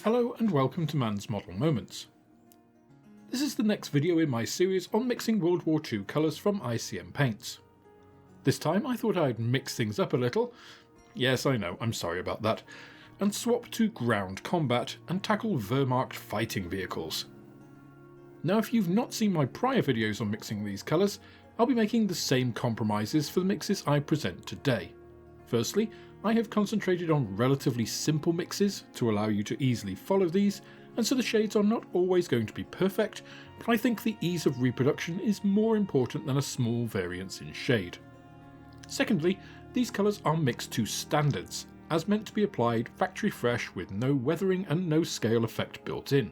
Hello and welcome to Man's Model Moments. This is the next video in my series on mixing World War II colours from ICM Paints. This time I thought I'd mix things up a little, yes I know, I'm sorry about that, and swap to ground combat and tackle Wehrmacht fighting vehicles. Now if you've not seen my prior videos on mixing these colours, I'll be making the same compromises for the mixes I present today. Firstly, I have concentrated on relatively simple mixes to allow you to easily follow these, and so the shades are not always going to be perfect, but I think the ease of reproduction is more important than a small variance in shade. Secondly, these colours are mixed to standards, as meant to be applied factory fresh with no weathering and no scale effect built in.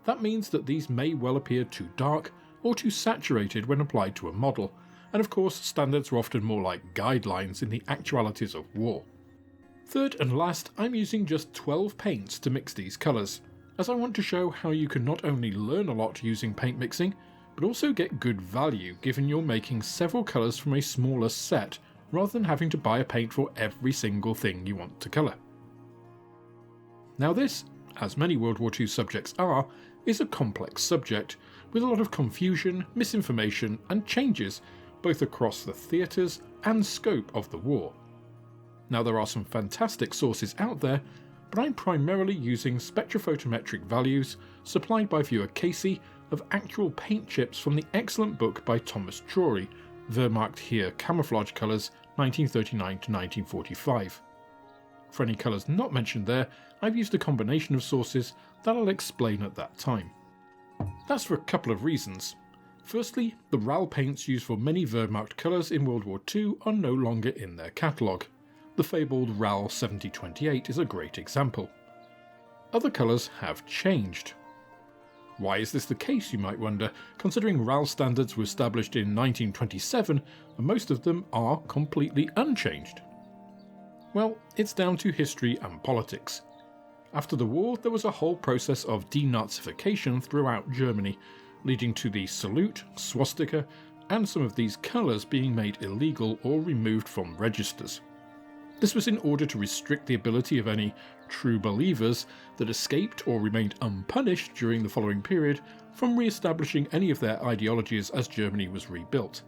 That means that these may well appear too dark or too saturated when applied to a model, and of course standards are often more like guidelines in the actualities of war. Third and last, I'm using just 12 paints to mix these colours, as I want to show how you can not only learn a lot using paint mixing, but also get good value given you're making several colours from a smaller set, rather than having to buy a paint for every single thing you want to colour. Now this, as many World War II subjects are, is a complex subject, with a lot of confusion, misinformation and changes both across the theatres and scope of the war. Now there are some fantastic sources out there, but I'm primarily using spectrophotometric values supplied by viewer Casey of actual paint chips from the excellent book by Thomas Drury, Wehrmacht Here Camouflage Colours 1939 to 1945. For any colours not mentioned there, I've used a combination of sources that I'll explain at that time. That's for a couple of reasons. Firstly, the RAL paints used for many Wehrmacht colours in World War II are no longer in their catalogue. The fabled RAL 7028 is a great example. Other colours have changed. Why is this the case, you might wonder, considering RAL standards were established in 1927 and most of them are completely unchanged? Well, it's down to history and politics. After the war, there was a whole process of denazification throughout Germany, leading to the salute, swastika, and some of these colours being made illegal or removed from registers. This was in order to restrict the ability of any true believers that escaped or remained unpunished during the following period from re-establishing any of their ideologies as Germany was rebuilt.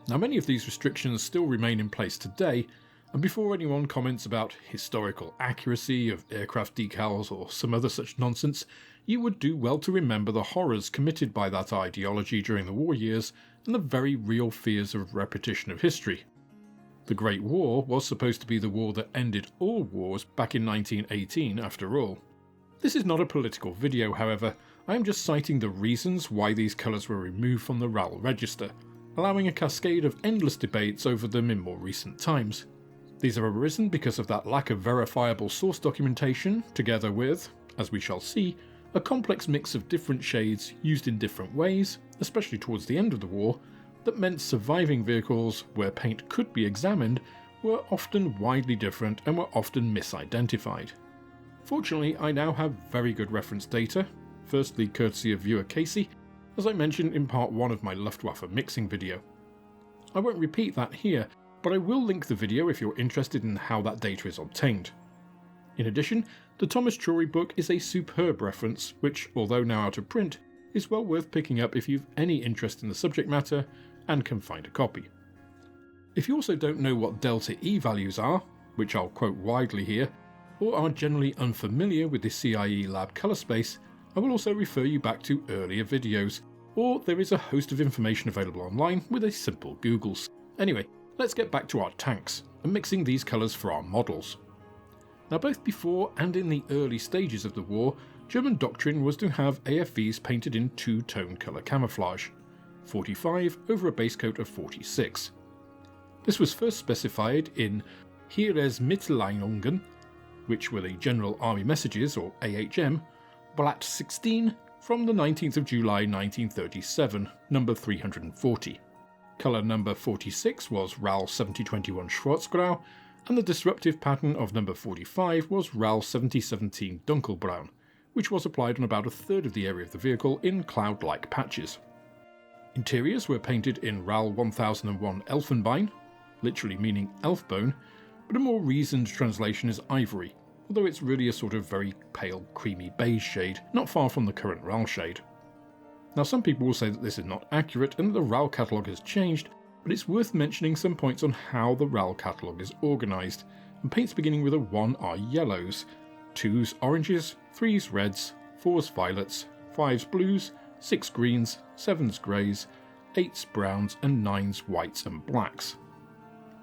Now many of these restrictions still remain in place today, and before anyone comments about historical accuracy of aircraft decals or some other such nonsense, you would do well to remember the horrors committed by that ideology during the war years and the very real fears of repetition of history. The Great War was supposed to be the war that ended all wars back in 1918 after all. This is not a political video, however. I am just citing the reasons why these colours were removed from the RAL register, allowing a cascade of endless debates over them in more recent times. These have arisen because of that lack of verifiable source documentation, together with, as we shall see, a complex mix of different shades used in different ways, especially towards the end of the war, that meant surviving vehicles where paint could be examined were often widely different and were often misidentified. Fortunately, I now have very good reference data, firstly courtesy of viewer Casey, as I mentioned in part 1 of my Luftwaffe mixing video. I won't repeat that here, but I will link the video if you're interested in how that data is obtained. In addition, the Thomas Drury book is a superb reference, which, although now out of print, is well worth picking up if you've any interest in the subject matter and can find a copy. If you also don't know what ΔE values are, which I'll quote widely here, or are generally unfamiliar with the CIE lab colour space, I will also refer you back to earlier videos, or there is a host of information available online with a simple Google. Anyway, let's get back to our tanks and mixing these colours for our models. Now both before and in the early stages of the war, German doctrine was to have AFVs painted in two-tone colour camouflage, 45 over a base coat of 46. This was first specified in Heeresmitteilungen, which were the General Army Messages, or AHM, Blatt 16 from the 19th of July 1937, number 340. Colour number 46 was RAL 7021 Schwarzgrau, and the disruptive pattern of number 45 was RAL 7017 Dunkelbraun, which was applied on about a third of the area of the vehicle in cloud-like patches. Interiors were painted in RAL 1001 Elfenbein, literally meaning elf bone, but a more reasoned translation is ivory, although it's really a sort of very pale creamy beige shade, not far from the current RAL shade. Now some people will say that this is not accurate and that the RAL catalogue has changed, but it's worth mentioning some points on how the RAL catalogue is organised, and paints beginning with a 1 are yellows, 2s oranges, 3s reds, 4s violets, 5s blues, 6 greens, 7s greys, 8s browns and 9s whites and blacks.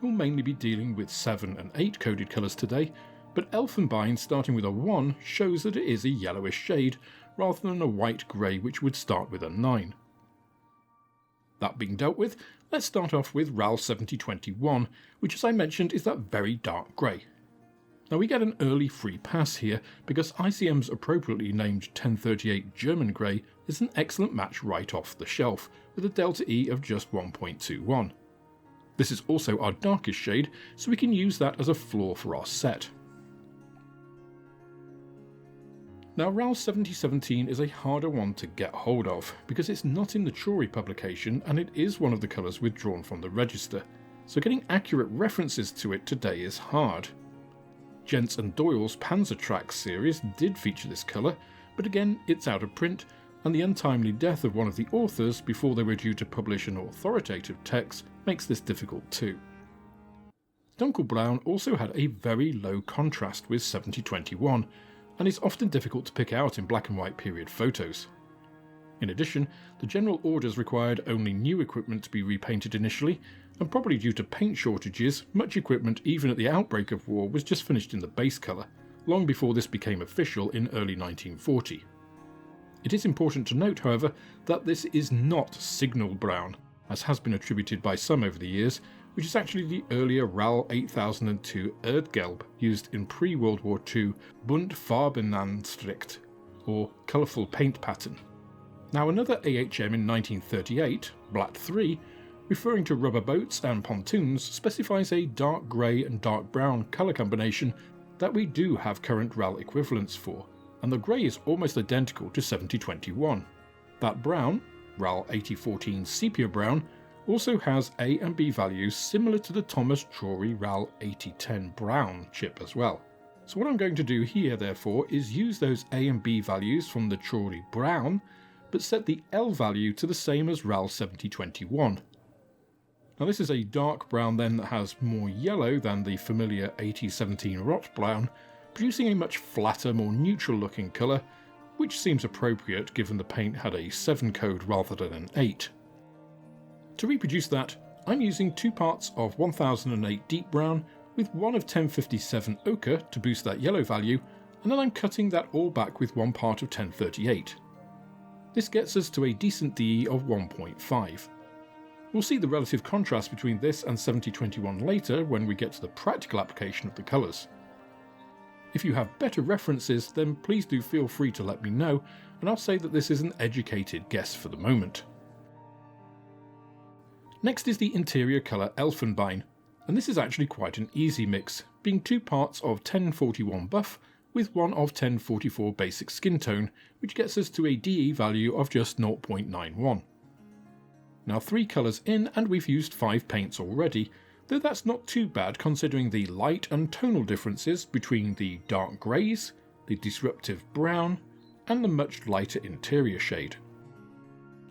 We'll mainly be dealing with 7 and 8 coded colours today, but Elfenbein starting with a 1 shows that it is a yellowish shade rather than a white grey which would start with a 9. That being dealt with, let's start off with RAL 7021, which as I mentioned is that very dark grey. Now we get an early free pass here because ICM's appropriately named 1038 German Grey is an excellent match right off the shelf, with a delta E of just 1.21. This is also our darkest shade, so we can use that as a floor for our set. Now RAL 7017 is a harder one to get hold of, because it's not in the Chori publication and it is one of the colours withdrawn from the register, so getting accurate references to it today is hard. Gents and Doyle's Panzer series did feature this colour, but again it's out of print, and the untimely death of one of the authors before they were due to publish an authoritative text makes this difficult too. Dunkelbraun also had a very low contrast with 7021, and is often difficult to pick out in black and white period photos. In addition, the general orders required only new equipment to be repainted initially, and probably due to paint shortages, much equipment even at the outbreak of war was just finished in the base colour, long before this became official in early 1940. It is important to note, however, that this is not signal brown, as has been attributed by some over the years, which is actually the earlier RAL 8002 Erdgelb used in pre-World War II Buntfarbenanstricht, or colourful paint pattern. Now another AHM in 1938, Blatt 3, referring to rubber boats and pontoons, specifies a dark grey and dark brown colour combination that we do have current RAL equivalents for, and the grey is almost identical to 7021. That brown, RAL 8014 Sepia Brown, also has A and B values similar to the Thomas Chori RAL 8010 Brown chip as well. So what I'm going to do here therefore is use those A and B values from the Chori Brown, but set the L value to the same as RAL 7021. Now this is a dark brown then that has more yellow than the familiar 8017 Rot Brown, producing a much flatter, more neutral looking colour, which seems appropriate given the paint had a 7 code rather than an 8. To reproduce that, I'm using 2 parts of 1008 Deep Brown with 1 of 1057 Ochre to boost that yellow value, and then I'm cutting that all back with 1 part of 1038. This gets us to a decent DE of 1.5. We'll see the relative contrast between this and 7021 later when we get to the practical application of the colours. If you have better references, then please do feel free to let me know, and I'll say that this is an educated guess for the moment. Next is the interior colour Elfenbein, and this is actually quite an easy mix, being 2 parts of 1041 buff with 1 of 1044 basic skin tone, which gets us to a DE value of just 0.91. Now 3 colours in and we've used 5 paints already, though that's not too bad considering the light and tonal differences between the dark greys, the disruptive brown, and the much lighter interior shade.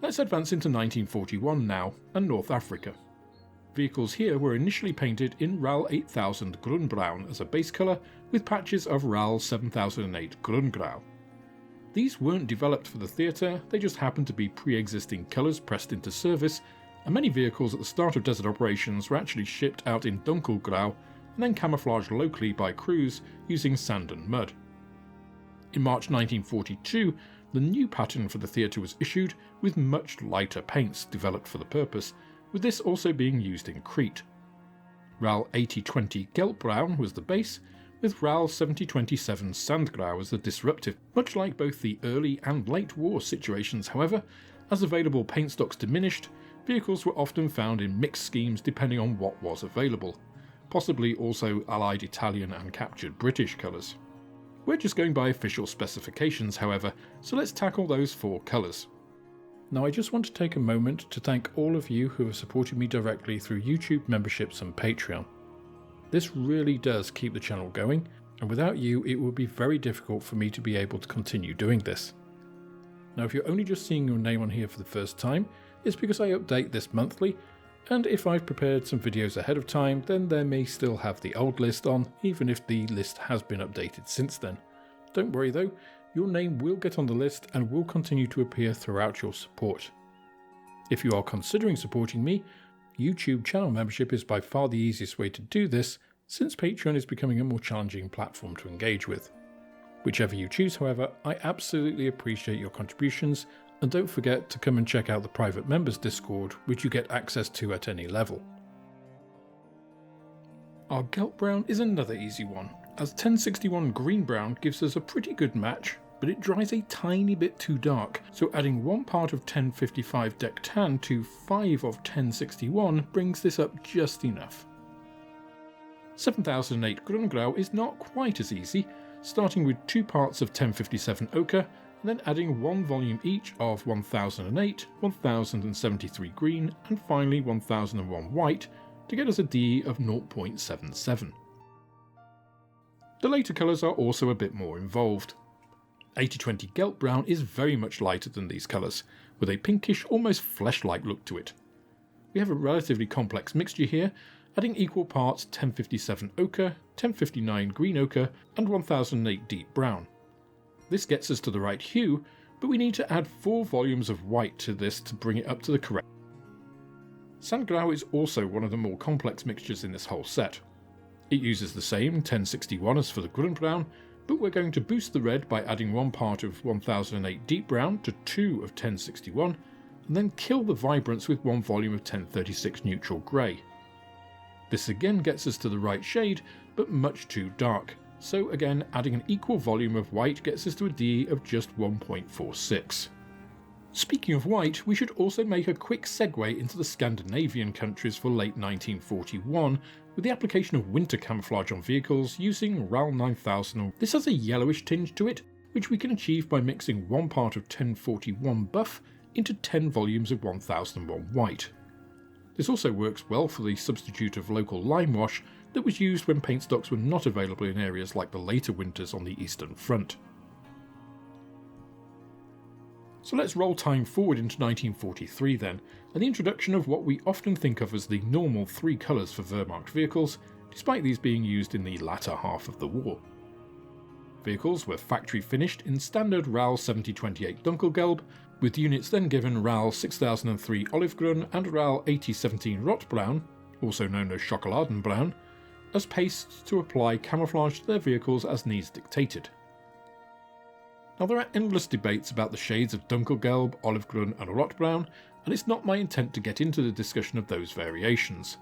Let's advance into 1941 now, and North Africa. Vehicles here were initially painted in RAL 8000 Grunbraun as a base colour, with patches of RAL 7008 Grungrau. These weren't developed for the theatre, they just happened to be pre-existing colours pressed into service, and many vehicles at the start of desert operations were actually shipped out in Dunkelgrau and then camouflaged locally by crews using sand and mud. In March 1942, the new pattern for the theatre was issued with much lighter paints developed for the purpose, with this also being used in Crete. RAL 8020 Gelbbraun was the base, with RAL 7027 Sandgrau as the disruptive. Much like both the early and late war situations, however, as available paint stocks diminished, vehicles were often found in mixed schemes depending on what was available, possibly also Allied Italian and captured British colours. We're just going by official specifications, however, so let's tackle those 4 colours. Now I just want to take a moment to thank all of you who have supported me directly through YouTube memberships and Patreon. This really does keep the channel going, and without you it would be very difficult for me to be able to continue doing this. Now if you're only just seeing your name on here for the first time, it's because I update this monthly, and if I've prepared some videos ahead of time, then there may still have the old list on, even if the list has been updated since then. Don't worry though, your name will get on the list and will continue to appear throughout your support. If you are considering supporting me, YouTube channel membership is by far the easiest way to do this, since Patreon is becoming a more challenging platform to engage with. Whichever you choose, however, I absolutely appreciate your contributions, and don't forget to come and check out the private members Discord, which you get access to at any level. Our Gelb Brown is another easy one, as 1061 Green Brown gives us a pretty good match, but it dries a tiny bit too dark, so adding 1 part of 1055 Deck Tan to 5 of 1061 brings this up just enough. 7008 Grungrau is not quite as easy, starting with 2 parts of 1057 Ochre, and then adding 1 volume each of 1008, 1073 Green, and finally 1001 White to get us a DE of 0.77. The later colours are also a bit more involved. 8020 Gelb Brown is very much lighter than these colours, with a pinkish, almost flesh-like look to it. We have a relatively complex mixture here, adding equal parts 1057 Ochre, 1059 Green Ochre, and 1008 Deep Brown. This gets us to the right hue, but we need to add 4 volumes of white to this to bring it up to the correct. Sandgrau is also one of the more complex mixtures in this whole set. It uses the same 1061 as for the Grunbraun, but we're going to boost the red by adding 1 part of 1008 Deep Brown to 2 of 1061, and then kill the vibrance with 1 volume of 1036 Neutral Grey. This again gets us to the right shade, but much too dark, so again adding an equal volume of white gets us to a DE of just 1.46. Speaking of white, we should also make a quick segue into the Scandinavian countries for late 1941 with the application of winter camouflage on vehicles using RAL 9000. This has a yellowish tinge to it, which we can achieve by mixing 1 part of 1041 buff into 10 volumes of 1001 white. This also works well for the substitute of local lime wash that was used when paint stocks were not available in areas like the later winters on the Eastern Front. So let's roll time forward into 1943 then, and the introduction of what we often think of as the normal 3 colours for Wehrmacht vehicles, despite these being used in the latter half of the war. Vehicles were factory finished in standard RAL 7028 Dunkelgelb, with units then given RAL 6003 Olivgrün and RAL 8017 Rotbraun, also known as Schokoladenbraun, as pastes to apply camouflage to their vehicles as needs dictated. Now there are endless debates about the shades of Dunkelgelb, Olivgrün and Rotbraun, and it's not my intent to get into the discussion of those variations.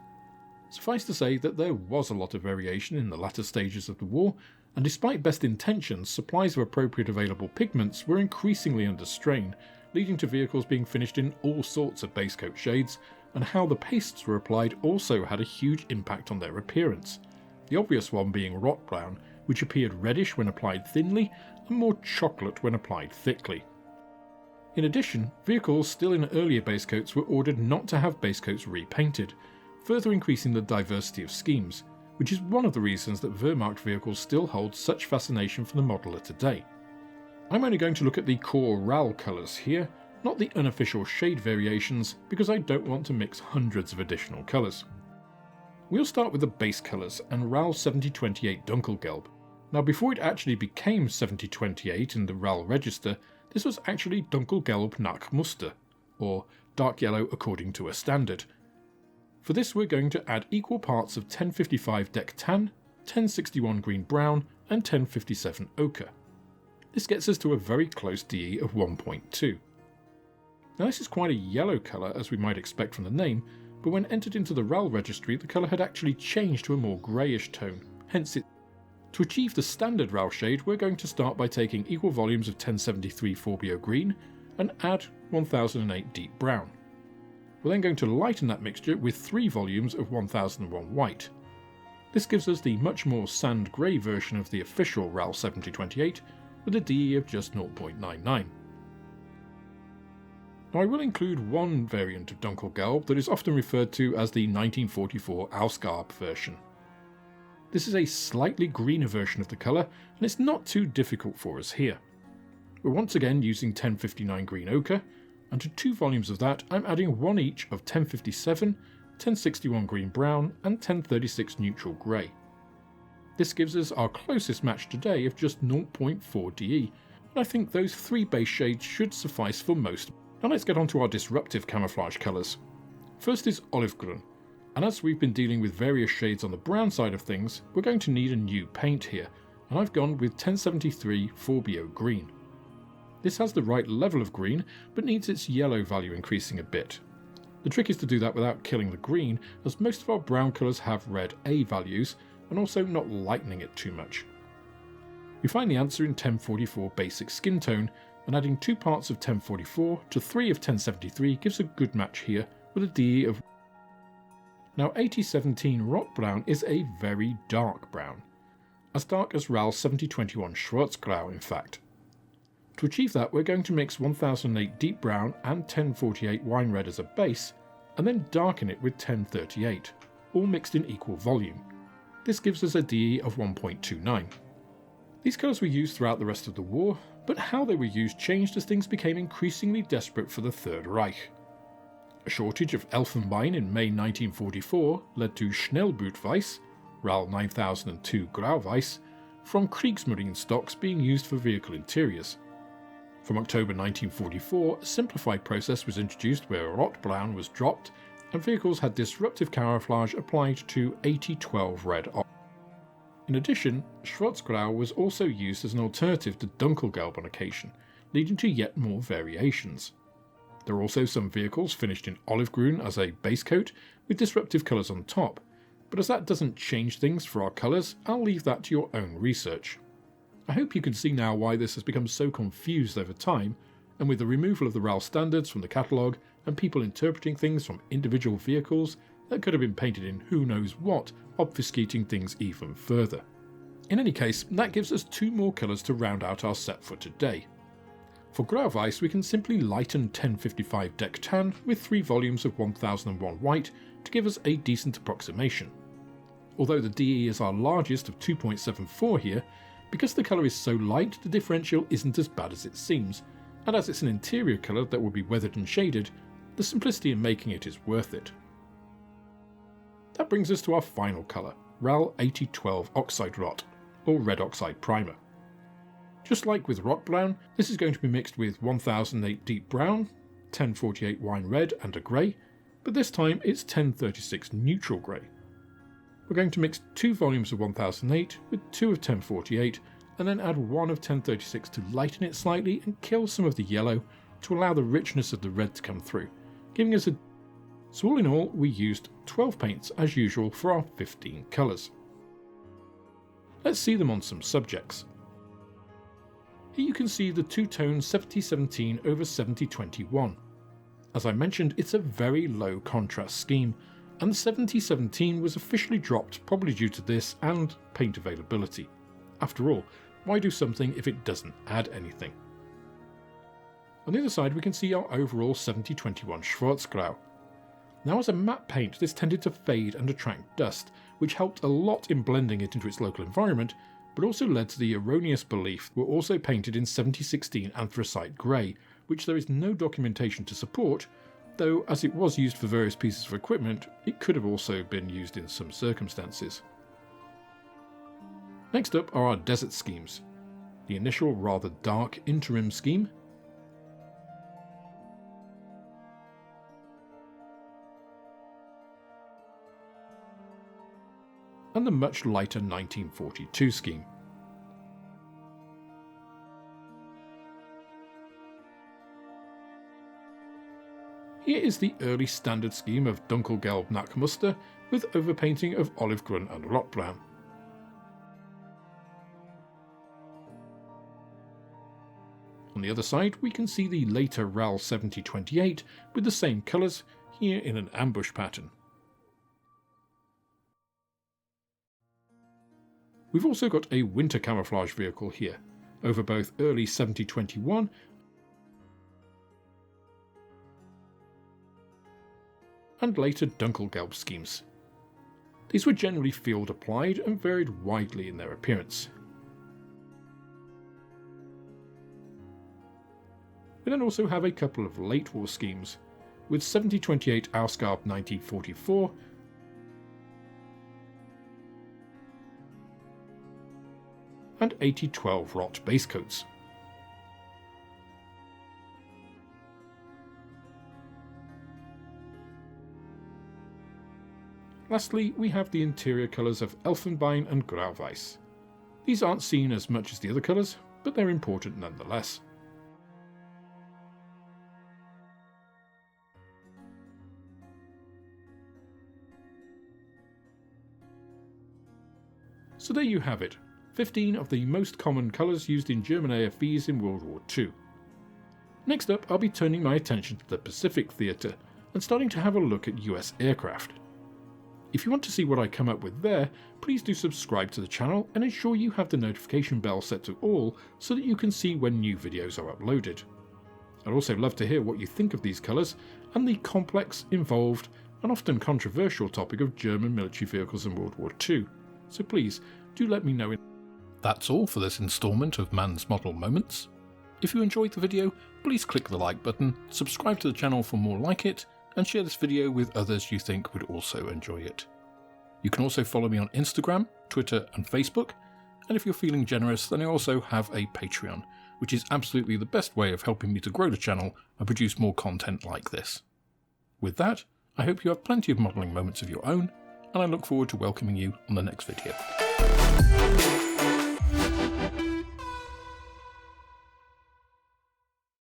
Suffice to say that there was a lot of variation in the latter stages of the war, and despite best intentions, supplies of appropriate available pigments were increasingly under strain, leading to vehicles being finished in all sorts of base coat shades, and how the pastes were applied also had a huge impact on their appearance. The obvious one being Rotbraun, which appeared reddish when applied thinly, and more chocolate when applied thickly. In addition, vehicles still in earlier base coats were ordered not to have base coats repainted, further increasing the diversity of schemes, which is one of the reasons that Wehrmacht vehicles still hold such fascination for the modeller today. I'm only going to look at the core RAL colours here, not the unofficial shade variations, because I don't want to mix hundreds of additional colours. We'll start with the base colours and RAL 7028 Dunkelgelb. Now before it actually became 7028 in the RAL register, this was actually Dunkelgelb nach Muster, or dark yellow according to a standard. For this we're going to add equal parts of 1055 Deck Tan, 1061 Green Brown and 1057 Ochre. This gets us to a very close DE of 1.2. Now this is quite a yellow colour as we might expect from the name, but when entered into the RAL registry the colour had actually changed to a more greyish tone, hence it. To achieve the standard RAL shade we're going to start by taking equal volumes of 1073 Forbio Green and add 1008 Deep Brown. We're then going to lighten that mixture with 3 volumes of 1001 White. This gives us the much more sand grey version of the official RAL 7028 with a DE of just 0.99. Now I will include one variant of Dunkelgelb that is often referred to as the 1944 Ausgabe version. This is a slightly greener version of the colour, and it's not too difficult for us here. We're once again using 1059 Green Ochre, and to 2 volumes of that I'm adding 1 each of 1057, 1061 Green Brown and 1036 Neutral Grey. This gives us our closest match today of just 0.4 DE, and I think those 3 base shades should suffice for most. Now let's get on to our disruptive camouflage colours. First is Olive Grün, and as we've been dealing with various shades on the brown side of things, we're going to need a new paint here, and I've gone with 1073 4BO Green. This has the right level of green, but needs its yellow value increasing a bit. The trick is to do that without killing the green, as most of our brown colours have red A values, and also not lightening it too much. We find the answer in 1044 Basic Skin Tone, and adding 2 parts of 1044 to 3 of 1073 gives a good match here, with a DE of... Now 8017 Rot Brown is a very dark brown, as dark as RAL 7021 Schwarzgrau in fact. To achieve that, we're going to mix 1008 Deep Brown and 1048 Wine Red as a base, and then darken it with 1038, all mixed in equal volume. This gives us a DE of 1.29. These colours were used throughout the rest of the war, but how they were used changed as things became increasingly desperate for the Third Reich. A shortage of Elfenbein in May 1944 led to Schnellbootweiss, RAL 9002 Grauweiss, from Kriegsmarine stocks being used for vehicle interiors. From October 1944, a simplified process was introduced where Rotbraun was dropped and vehicles had disruptive camouflage applied to 8012 Red Ochre. In addition, Schwarzgrau was also used as an alternative to Dunkelgelb on occasion, leading to yet more variations. There are also some vehicles finished in olive green as a base coat with disruptive colours on top, but as that doesn't change things for our colours, I'll leave that to your own research. I hope you can see now why this has become so confused over time, and with the removal of the RAL standards from the catalogue and people interpreting things from individual vehicles that could have been painted in who knows what, obfuscating things even further. In any case, that gives us 2 more colours to round out our set for today. For Grauweiss, we can simply lighten 1055 Deck Tan with 3 volumes of 1001 White to give us a decent approximation. Although the DE is our largest of 2.74 here, because the colour is so light, the differential isn't as bad as it seems, and as it's an interior colour that will be weathered and shaded, the simplicity in making it is worth it. That brings us to our final colour, RAL 8012 Oxide Rot, or Red Oxide Primer. Just like with Rot Brown, this is going to be mixed with 1008 Deep Brown, 1048 Wine Red and a Grey, but this time it's 1036 Neutral Grey. We're going to mix 2 volumes of 1008 with 2 of 1048 and then add 1 of 1036 to lighten it slightly and kill some of the yellow to allow the richness of the red to come through, giving us a... So all in all, we used 12 paints as usual for our 15 colours. Let's see them on some subjects. Here you can see the two-tone 7017 over 7021. As I mentioned, it's a very low contrast scheme, and the 7017 was officially dropped probably due to this and paint availability. After all, why do something if it doesn't add anything? On the other side we can see our overall 7021 Schwarzgrau. Now as a matte paint this tended to fade and attract dust, which helped a lot in blending it into its local environment, but also led to the erroneous belief were also painted in 7016 Anthracite Grey, which there is no documentation to support, though as it was used for various pieces of equipment, it could have also been used in some circumstances. Next up are our desert schemes. The initial rather dark interim scheme, and the much lighter 1942 scheme. Here is the early standard scheme of Dunkelgelb Nachtmuster with overpainting of Olive Grün and Rotbraun. On the other side we can see the later RAL 7028 with the same colours, here in an ambush pattern. We've also got a winter camouflage vehicle here, over both early 7021 and later Dunkelgelb schemes. These were generally field applied and varied widely in their appearance. We then also have a couple of late war schemes, with 7028 Ausgabe 1944 and 8012 Rot basecoats. Lastly, we have the interior colours of Elfenbein and Grauweiß. These aren't seen as much as the other colours, but they're important nonetheless. So there you have it, 15 of the most common colours used in German AFVs in World War II. Next up, I'll be turning my attention to the Pacific Theatre and starting to have a look at US aircraft. If you want to see what I come up with there, please do subscribe to the channel and ensure you have the notification bell set to all so that you can see when new videos are uploaded. I'd also love to hear what you think of these colours and the complex, involved and often controversial topic of German military vehicles in World War II, so please do let me know. That's all for this instalment of Man's Model Moments. If you enjoyed the video, please click the like button, subscribe to the channel for more like it, and share this video with others you think would also enjoy it. You can also follow me on Instagram, Twitter and Facebook, and if you're feeling generous then I also have a Patreon, which is absolutely the best way of helping me to grow the channel and produce more content like this. With that, I hope you have plenty of modelling moments of your own, and I look forward to welcoming you on the next video.